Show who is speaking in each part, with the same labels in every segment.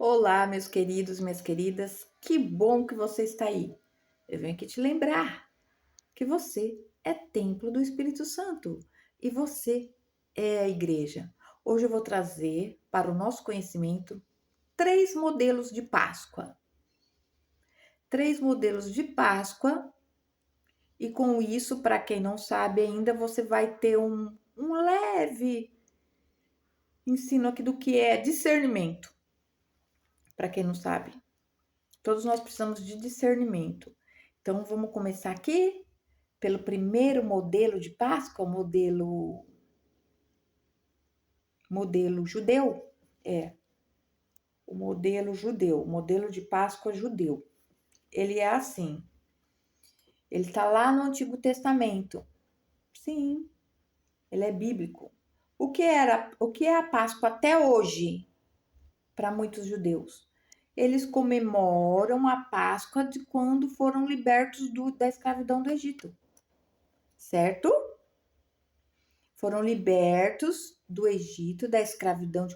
Speaker 1: Olá, meus queridos, minhas queridas, que bom que você está aí. Eu venho aqui te lembrar que você é templo do Espírito Santo e você é a igreja. Hoje eu vou trazer para o nosso conhecimento três modelos de Páscoa. Três modelos de Páscoa, e com isso, para quem não sabe ainda, você vai ter um leve ensino aqui do que é discernimento. Para quem não sabe. Todos nós precisamos de discernimento. Então, vamos começar aqui pelo primeiro modelo de Páscoa, o modelo judeu. É, o modelo judeu, o modelo de Páscoa judeu. Ele é assim. Ele está lá no Antigo Testamento. Sim, ele é bíblico. O que é a Páscoa até hoje para muitos judeus? Eles comemoram a Páscoa de quando foram libertos da escravidão do Egito, certo? Foram libertos do Egito, da escravidão de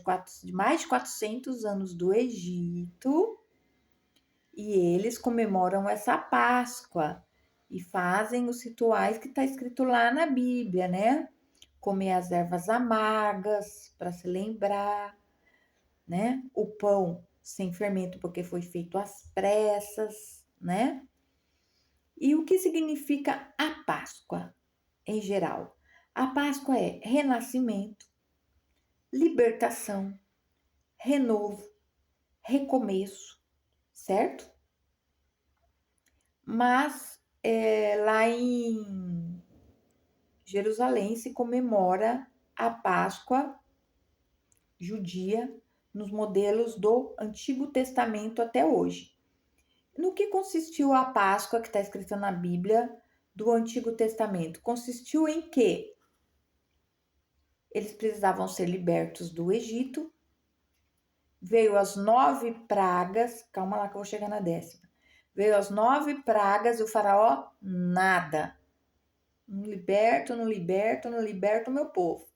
Speaker 1: mais de 400 anos do Egito, e eles comemoram essa Páscoa e fazem os rituais que está escrito lá na Bíblia, né? Comer as ervas amargas para se lembrar, né? O pão sem fermento porque foi feito às pressas, né? E o que significa a Páscoa em geral? A Páscoa é renascimento, libertação, renovo, recomeço, certo? Mas lá em Jerusalém se comemora a Páscoa judia nos modelos do Antigo Testamento até hoje. No que consistiu a Páscoa que está escrita na Bíblia do Antigo Testamento? Consistiu em que eles precisavam ser libertos do Egito. Veio as 9 pragas, calma lá que eu vou chegar na 10ª. Veio as 9 pragas e o faraó, nada. Não liberto, não liberto, não liberto o meu povo.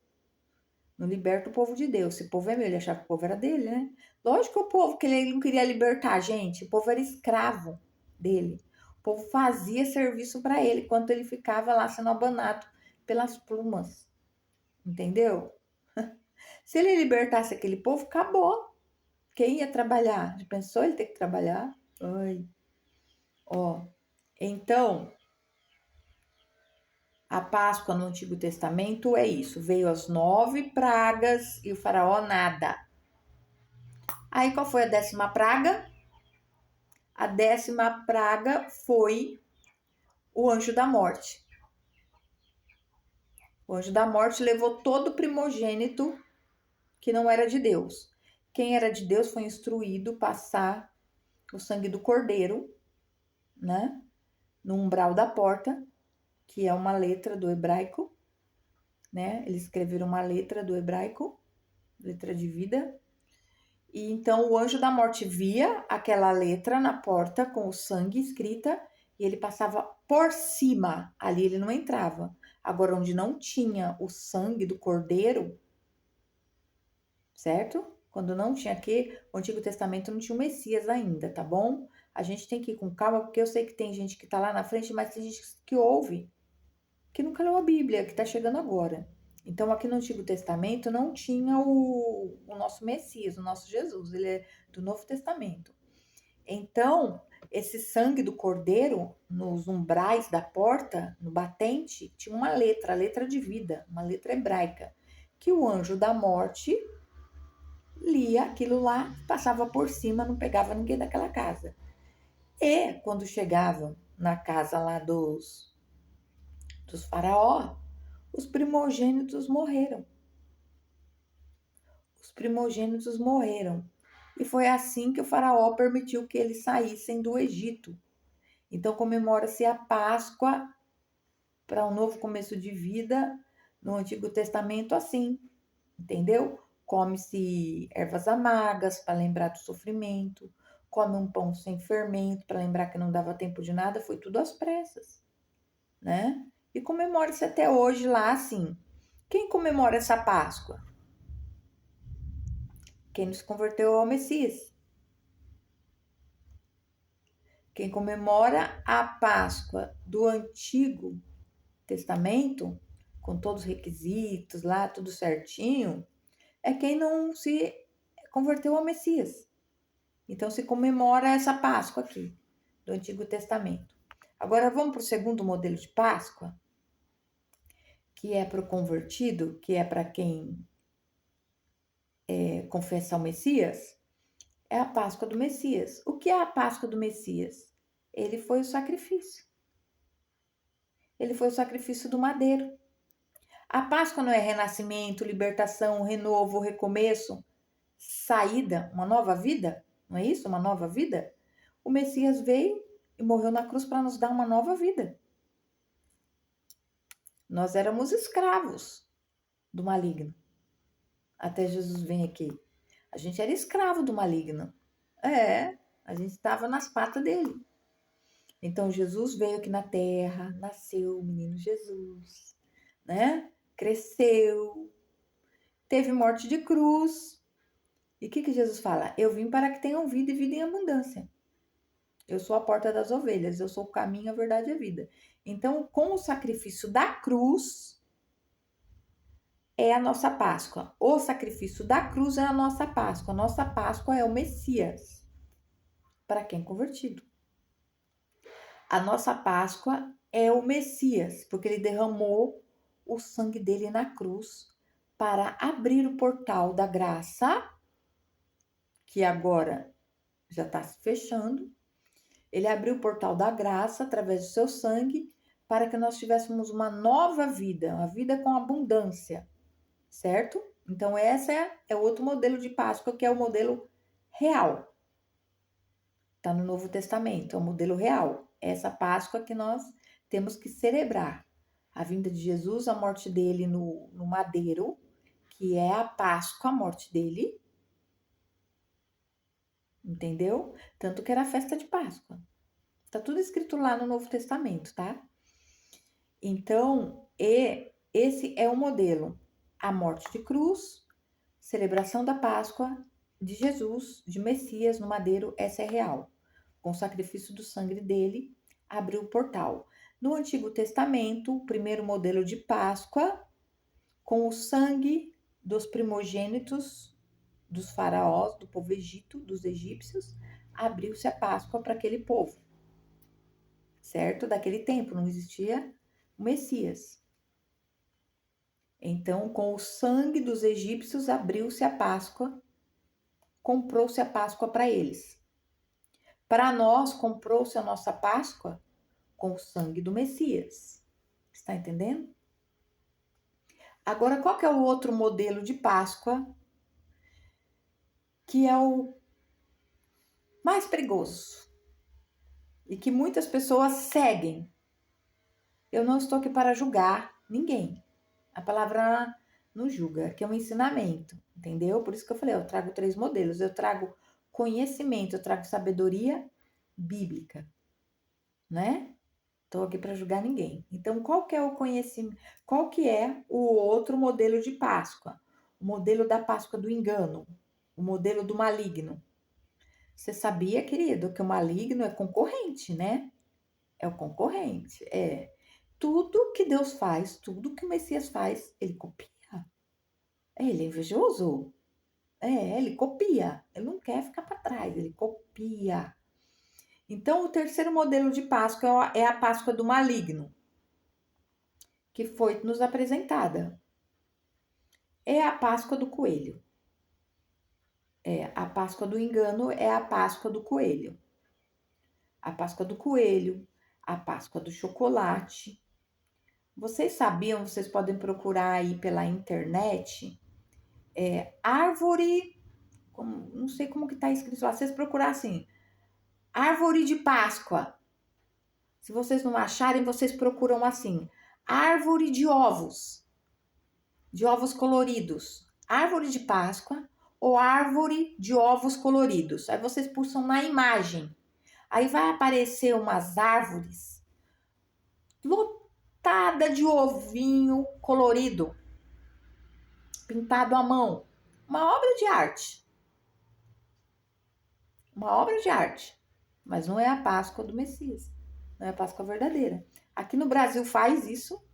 Speaker 1: Não liberto o povo de Deus. Esse povo é meu, ele achava que o povo era dele, né? Lógico que o povo que ele não queria libertar a gente, o povo era escravo dele. O povo fazia serviço para ele, enquanto ele ficava lá sendo abanado pelas plumas. Entendeu? Se ele libertasse aquele povo, acabou. Quem ia trabalhar? Já pensou ele ter que trabalhar? Ai. Ó, então, a Páscoa no Antigo Testamento é isso. Veio as 9 pragas e o faraó nada. Aí qual foi a 10ª praga? A 10ª praga foi o anjo da morte. O anjo da morte levou todo primogênito que não era de Deus. Quem era de Deus foi instruído passar o sangue do cordeiro, né? No umbral da porta, que é uma letra do hebraico, né? Eles escreveram uma letra do hebraico, letra de vida. E então o anjo da morte via aquela letra na porta com o sangue escrita e ele passava por cima. Ali ele não entrava. Agora, onde não tinha o sangue do cordeiro, certo? Quando não tinha aqui, o Antigo Testamento não tinha o Messias ainda, tá bom? A gente tem que ir com calma, porque eu sei que tem gente que tá lá na frente, mas tem gente que ouve, que nunca leu a Bíblia, que tá chegando agora. Então, aqui no Antigo Testamento não tinha o nosso Messias, o nosso Jesus, ele é do Novo Testamento. Então, esse sangue do cordeiro, nos umbrais da porta, no batente, tinha uma letra, a letra de vida, uma letra hebraica, que o anjo da morte lia aquilo lá, passava por cima, não pegava ninguém daquela casa. E quando chegavam na casa lá dos faraó, os primogênitos morreram. Os primogênitos morreram. E foi assim que o faraó permitiu que eles saíssem do Egito. Então comemora-se a Páscoa para um novo começo de vida no Antigo Testamento assim, entendeu? Come-se ervas amargas para lembrar do sofrimento, come um pão sem fermento para lembrar que não dava tempo de nada, foi tudo às pressas, né? E comemora-se até hoje lá assim. Quem comemora essa Páscoa? Quem nos converteu ao Messias. Quem comemora a Páscoa do Antigo Testamento, com todos os requisitos lá, tudo certinho, é quem não se converteu ao Messias. Então se comemora essa Páscoa aqui, do Antigo Testamento. Agora vamos para o segundo modelo de Páscoa, que é para o convertido, que é para quem confessa o Messias. É a Páscoa do Messias. O que é a Páscoa do Messias? Ele foi o sacrifício. Ele foi o sacrifício do madeiro. A Páscoa não é renascimento, libertação, renovo, recomeço, saída, uma nova vida? Não é isso? Uma nova vida? O Messias veio e morreu na cruz para nos dar uma nova vida. Nós éramos escravos do maligno. Até Jesus vem aqui. A gente era escravo do maligno. A gente estava nas patas dele. Então Jesus veio aqui na terra, nasceu o menino Jesus, né? Cresceu, teve morte de cruz. E o que Jesus fala? Eu vim para que tenham vida e vida em abundância. Eu sou a porta das ovelhas, eu sou o caminho, a verdade e a vida. Então, com o sacrifício da cruz, é a nossa Páscoa. O sacrifício da cruz é a nossa Páscoa. A nossa Páscoa é o Messias, para quem é convertido. A nossa Páscoa é o Messias, porque ele derramou o sangue dele na cruz para abrir o portal da graça, que agora já está se fechando. Ele abriu o portal da graça através do seu sangue para que nós tivéssemos uma nova vida, uma vida com abundância, certo? Então, esse é outro modelo de Páscoa, que é o modelo real. Está no Novo Testamento, é o modelo real. Essa Páscoa que nós temos que celebrar. A vinda de Jesus, a morte dele no madeiro, que é a Páscoa, a morte dele. Entendeu? Tanto que era a festa de Páscoa. Tá tudo escrito lá no Novo Testamento, tá? Então, esse é o modelo. A morte de cruz, celebração da Páscoa de Jesus, de Messias no madeiro, essa é real. Com o sacrifício do sangue dele, abriu o portal. No Antigo Testamento, o primeiro modelo de Páscoa, com o sangue dos primogênitos dos faraós, do povo egito, dos egípcios, abriu-se a Páscoa para aquele povo. Certo? Daquele tempo, não existia o Messias. Então, com o sangue dos egípcios, abriu-se a Páscoa, comprou-se a Páscoa para eles. Para nós, comprou-se a nossa Páscoa com o sangue do Messias. Está entendendo? Agora, qual que é o outro modelo de Páscoa que é o mais perigoso e que muitas pessoas seguem? Eu não estou aqui para julgar ninguém. A palavra não julga, que é um ensinamento, entendeu? Por isso que eu falei, eu trago 3 modelos. Eu trago conhecimento, eu trago sabedoria bíblica, né? Estou aqui para julgar ninguém. Então, qual que é o conhecimento? Qual que é o outro modelo de Páscoa? O modelo da Páscoa do engano, o modelo do maligno. Você sabia, querido, que o maligno é concorrente, né? É o concorrente, é. Tudo que Deus faz, tudo que o Messias faz, ele copia. Ele é invejoso. Ele copia. Ele não quer ficar para trás, ele copia. Então, o terceiro modelo de Páscoa é a Páscoa do maligno, que foi nos apresentada. É a Páscoa do coelho. A Páscoa do engano é a Páscoa do coelho. A Páscoa do coelho, a Páscoa do chocolate. Vocês sabiam, vocês podem procurar aí pela internet, árvore, não sei como que tá escrito lá, vocês procurar assim, árvore de Páscoa. Se vocês não acharem, vocês procuram assim, árvore de ovos coloridos, árvore de Páscoa ou árvore de ovos coloridos. Aí vocês pulsam na imagem. Aí vai aparecer umas árvores lotada de ovinho colorido, pintado à mão. Uma obra de arte. Uma obra de arte. mas não é a Páscoa do Messias. Não é a Páscoa verdadeira. Aqui no Brasil faz isso,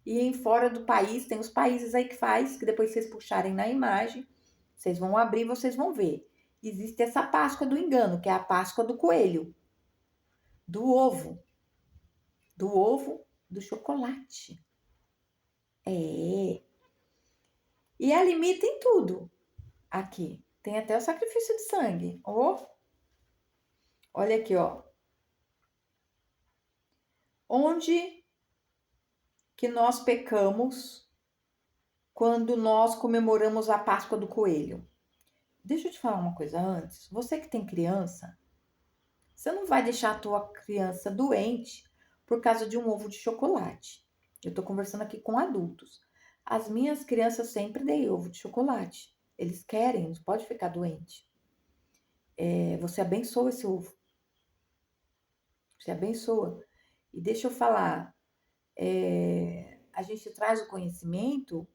Speaker 1: e em fora do país, tem os países aí que faz, que depois vocês puxarem na imagem, vocês vão abrir e vocês vão ver. Existe essa Páscoa do engano, que é a Páscoa do coelho, do ovo, do chocolate. É. E ela imita em tudo aqui. Tem até o sacrifício de sangue. Oh, olha aqui, ó. Onde que nós pecamos quando nós comemoramos a Páscoa do coelho? Deixa eu te falar uma coisa antes. Você que tem criança, você não vai deixar a tua criança doente por causa de um ovo de chocolate. Eu tô conversando aqui com adultos. As minhas crianças sempre dei ovo de chocolate. Eles querem, não pode ficar doente. Você abençoa esse ovo. Você abençoa. E deixa eu falar, a gente traz o conhecimento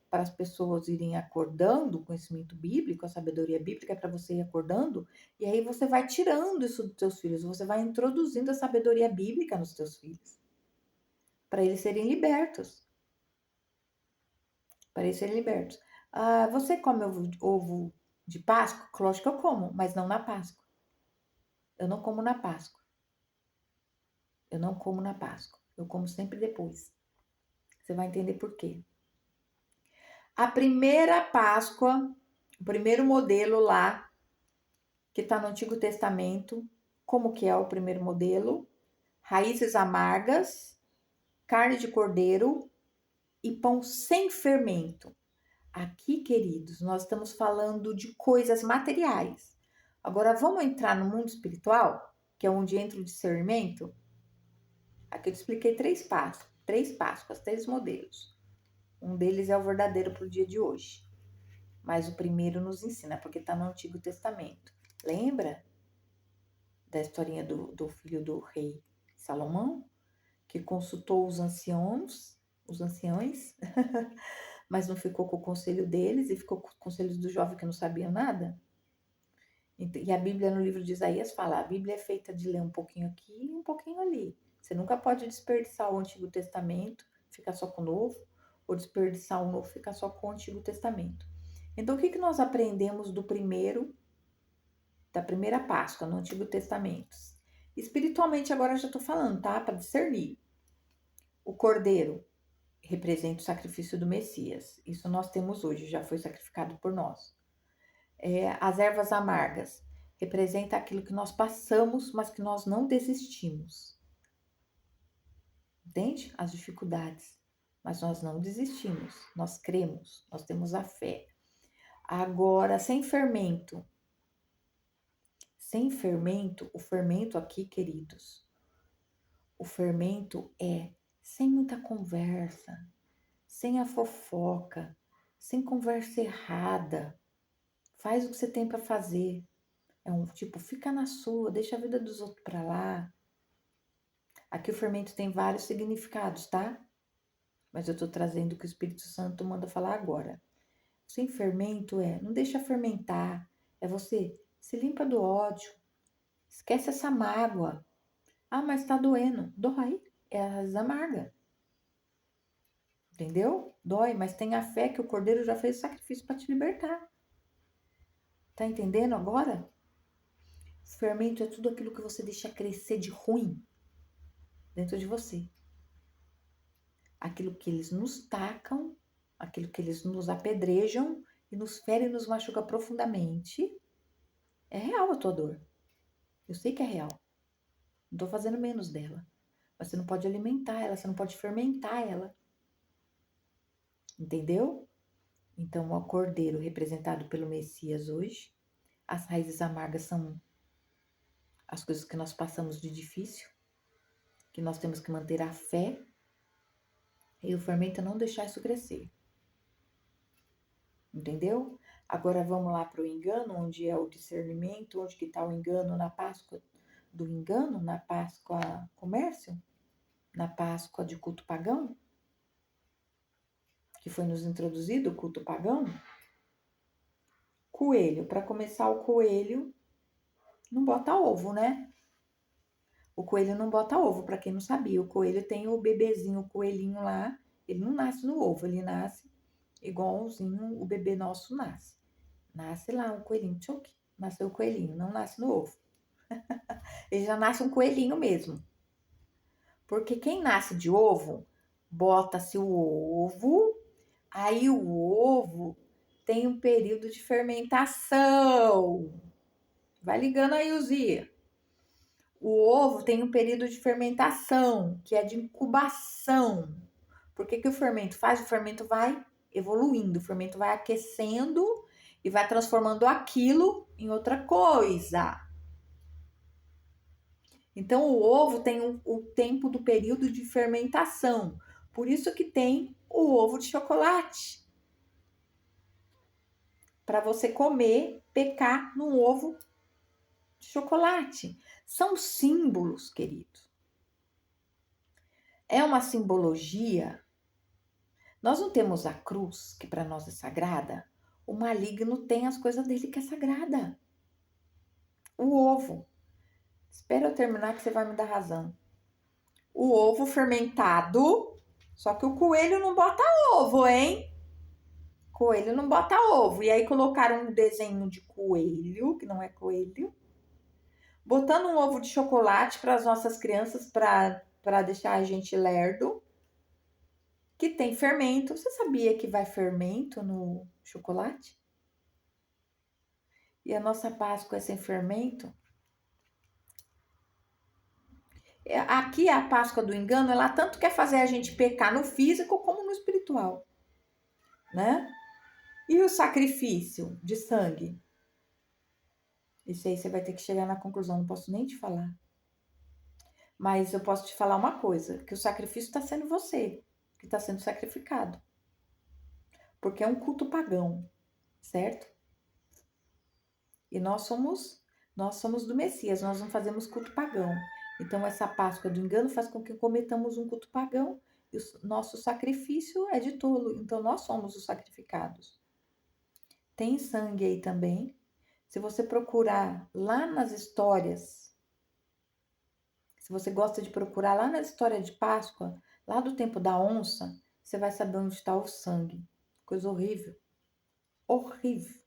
Speaker 1: para as pessoas irem acordando, o conhecimento bíblico, a sabedoria bíblica é para você ir acordando, e aí você vai tirando isso dos teus filhos, você vai introduzindo a sabedoria bíblica nos teus filhos, para eles serem libertos. Para eles serem libertos. Ah, você come ovo de Páscoa? Lógico que eu como, mas não na Páscoa. Eu não como na Páscoa. Eu não como na Páscoa. Eu como sempre depois. Você vai entender por quê. A primeira Páscoa, o primeiro modelo lá, que está no Antigo Testamento, como que é o primeiro modelo? Raízes amargas, carne de cordeiro e pão sem fermento. Aqui, queridos, nós estamos falando de coisas materiais. Agora vamos entrar no mundo espiritual, que é onde entra o discernimento. Aqui eu expliquei três Páscoas, três modelos. Um deles é o verdadeiro para o dia de hoje. Mas o primeiro nos ensina, porque está no Antigo Testamento. Lembra da historinha do filho do rei Salomão? Que consultou os anciões, mas não ficou com o conselho deles e ficou com os conselhos do jovem que não sabia nada? E a Bíblia, no livro de Isaías, fala: a Bíblia é feita de ler um pouquinho aqui e um pouquinho ali. Você nunca pode desperdiçar o Antigo Testamento, ficar só com o Novo, ou desperdiçar o Novo, ficar só com o Antigo Testamento. Então, o que nós aprendemos da primeira Páscoa no Antigo Testamento? Espiritualmente, agora eu já estou falando, tá? Para discernir. O cordeiro representa o sacrifício do Messias. Isso nós temos hoje, já foi sacrificado por nós. As ervas amargas representa aquilo que nós passamos, mas que nós não desistimos. Entende? As dificuldades. Mas nós não desistimos. Nós cremos, nós temos a fé. Agora, sem fermento. Sem fermento, o fermento aqui, queridos, o fermento é sem muita conversa, sem a fofoca, sem conversa errada. Faz o que você tem para fazer. É um tipo, fica na sua, deixa a vida dos outros para lá. Aqui o fermento tem vários significados, tá? Mas eu tô trazendo o que o Espírito Santo manda falar agora. Sem fermento não deixa fermentar. É você se limpa do ódio. Esquece essa mágoa. Ah, mas tá doendo. Dói. É a raiz amarga. Entendeu? Dói, mas tenha fé que o Cordeiro já fez o sacrifício para te libertar. Tá entendendo agora? Fermento é tudo aquilo que você deixa crescer de ruim dentro de você. Aquilo que eles nos tacam, aquilo que eles nos apedrejam e nos ferem e nos machuca profundamente. É real a tua dor. Eu sei que é real. Não tô fazendo menos dela. Mas você não pode alimentar ela, você não pode fermentar ela. Entendeu? Então, o cordeiro representado pelo Messias hoje, as raízes amargas são as coisas que nós passamos de difícil, que nós temos que manter a fé, e o fermento é não deixar isso crescer. Entendeu? Agora vamos lá para o engano, onde é o discernimento, onde que está o engano na Páscoa do engano, na Páscoa comércio, na Páscoa de culto pagão, que foi nos introduzido o culto pagão. Coelho, para começar o coelho, não bota ovo, né? O coelho não bota ovo, para quem não sabia. O coelho tem o bebezinho, o coelhinho lá. Ele não nasce no ovo, ele nasce igualzinho o bebê nosso nasce. Nasce lá um coelhinho, tchuc, nasceu o coelhinho, não nasce no ovo. Ele já nasce um coelhinho mesmo. Porque quem nasce de ovo, bota-se o ovo, aí o ovo tem um período de fermentação. Vai ligando aí, Uzia. O ovo tem um período de fermentação, que é de incubação. Por que o fermento faz? O fermento vai evoluindo, o fermento vai aquecendo e vai transformando aquilo em outra coisa. Então, o ovo tem o tempo do período de fermentação. Por isso que tem o ovo de chocolate. Para você comer, pecar num ovo de chocolate. São símbolos, querido. É uma simbologia. Nós não temos a cruz, que para nós é sagrada. O maligno tem as coisas dele que é sagrada. O ovo. Espera eu terminar que você vai me dar razão. O ovo fermentado, só que o coelho não bota ovo, hein? Coelho não bota ovo. E aí colocaram um desenho de coelho, que não é coelho, botando um ovo de chocolate para as nossas crianças, para deixar a gente lerdo, que tem fermento. Você sabia que vai fermento no chocolate? E a nossa Páscoa é sem fermento? Aqui a Páscoa do engano, ela tanto quer fazer a gente pecar no físico como no espiritual, né? E o sacrifício de sangue? Isso aí você vai ter que chegar na conclusão, não posso nem te falar. Mas eu posso te falar uma coisa, que o sacrifício está sendo você, que está sendo sacrificado. Porque é um culto pagão, certo? E nós somos do Messias, nós não fazemos culto pagão. Então essa Páscoa do engano faz com que cometamos um culto pagão e o nosso sacrifício é de tolo. Então nós somos os sacrificados. Tem sangue aí também. Se você procurar lá nas histórias, se você gosta de procurar lá na história de Páscoa, lá do tempo da onça, você vai saber onde está o sangue. Coisa horrível. Horrível.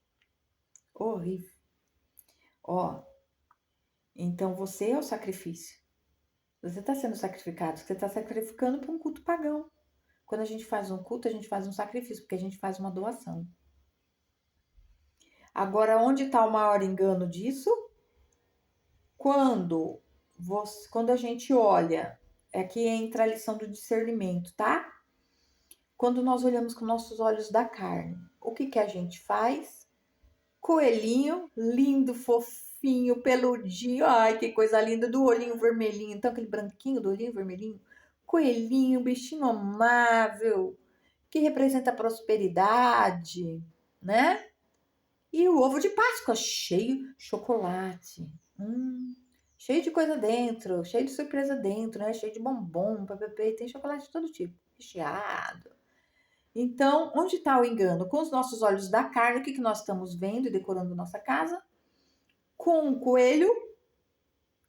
Speaker 1: Horrível. Ó, então você é o sacrifício. Você está sendo sacrificado. Você está sacrificando para um culto pagão. Quando a gente faz um culto, a gente faz um sacrifício, porque a gente faz uma doação. Agora, onde está o maior engano disso? Quando a gente olha, aqui entra a lição do discernimento, tá? Quando nós olhamos com nossos olhos da carne, o que a gente faz? Coelhinho, lindo, fofinho, peludinho, ai, que coisa linda, do olhinho vermelhinho, então aquele branquinho do olhinho vermelhinho, coelhinho, bichinho amável, que representa a prosperidade, né? E o ovo de Páscoa, cheio de chocolate, cheio de coisa dentro, cheio de surpresa dentro, né? Cheio de bombom, papapá, tem chocolate de todo tipo, recheado. Então, onde está o engano? Com os nossos olhos da carne, o que nós estamos vendo e decorando nossa casa? Com um coelho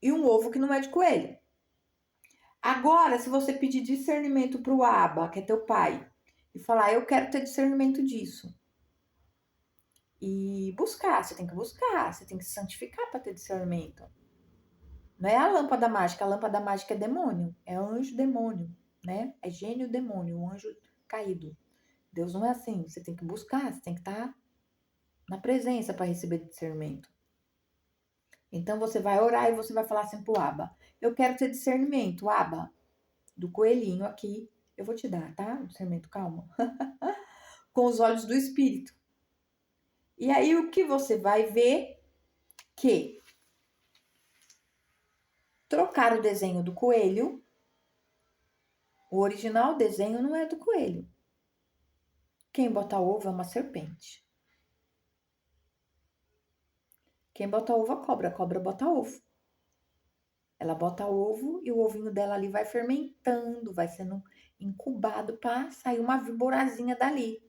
Speaker 1: e um ovo que não é de coelho. Agora, se você pedir discernimento para o Abba, que é teu pai, e falar, eu quero ter discernimento disso, e buscar, você tem que se santificar para ter discernimento. Não é a lâmpada mágica é demônio, é anjo demônio, né? É gênio demônio, um anjo caído. Deus não é assim, você tem que buscar, você tem que estar na presença para receber discernimento. Então você vai orar e você vai falar assim pro Abba, eu quero ter discernimento, Abba, do coelhinho aqui, eu vou te dar, tá? Discernimento, calma. Com os olhos do Espírito. E aí o que você vai ver? Que trocar o desenho do coelho, o original desenho não é do coelho. Quem bota ovo é uma serpente. Quem bota ovo é a cobra bota ovo. Ela bota ovo e o ovinho dela ali vai fermentando, vai sendo incubado para sair uma viborazinha dali.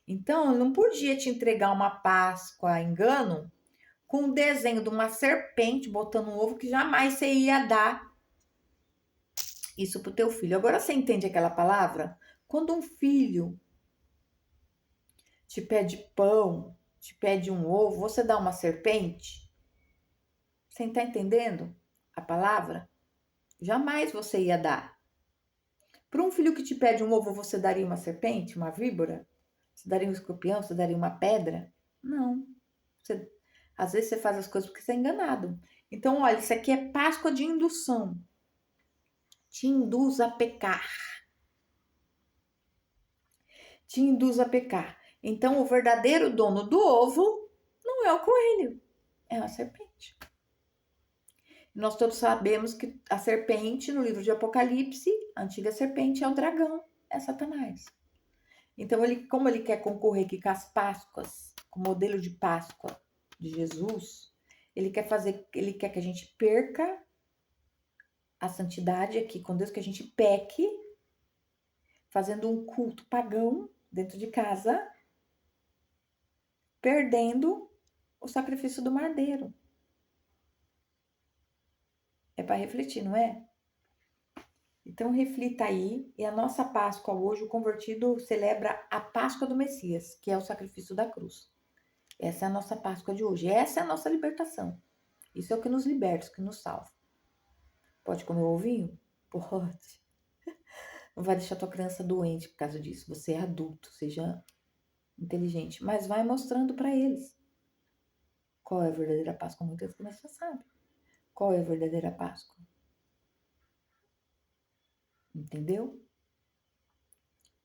Speaker 1: Então, eu não podia te entregar uma Páscoa a engano, com um desenho de uma serpente botando um ovo que jamais você ia dar isso pro teu filho. Agora você entende aquela palavra? Quando um filho te pede pão, te pede um ovo, você dá uma serpente? Você está entendendo a palavra? Jamais você ia dar. Para um filho que te pede um ovo, você daria uma serpente, uma víbora? Você daria um escorpião? Você daria uma pedra? Não. Você, às vezes você faz as coisas porque você é enganado. Então, olha, isso aqui é Páscoa de indução. Te induz a pecar. Te induz a pecar. Então, o verdadeiro dono do ovo não é o coelho, é a serpente. Nós todos sabemos que a serpente, no livro de Apocalipse, a antiga serpente é o dragão, é Satanás. Então, como ele quer concorrer aqui com as Páscoas, com o modelo de Páscoa de Jesus, ele quer que a gente perca a santidade aqui com Deus, que a gente peque, fazendo um culto pagão dentro de casa, perdendo o sacrifício do Mardeiro. É para refletir, não é? Então reflita aí, e a nossa Páscoa hoje, o convertido celebra a Páscoa do Messias, que é o sacrifício da cruz. Essa é a nossa Páscoa de hoje, essa é a nossa libertação. Isso é o que nos liberta, o que nos salva. Pode comer o ovinho? Pode. Não vai deixar tua criança doente por causa disso. Você é adulto, seja inteligente, mas vai mostrando para eles qual é a verdadeira Páscoa. Muitas crianças já sabem qual é a verdadeira Páscoa. Entendeu?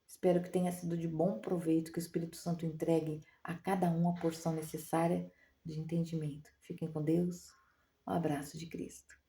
Speaker 1: Espero que tenha sido de bom proveito, que o Espírito Santo entregue a cada um a porção necessária de entendimento. Fiquem com Deus. Um abraço de Cristo.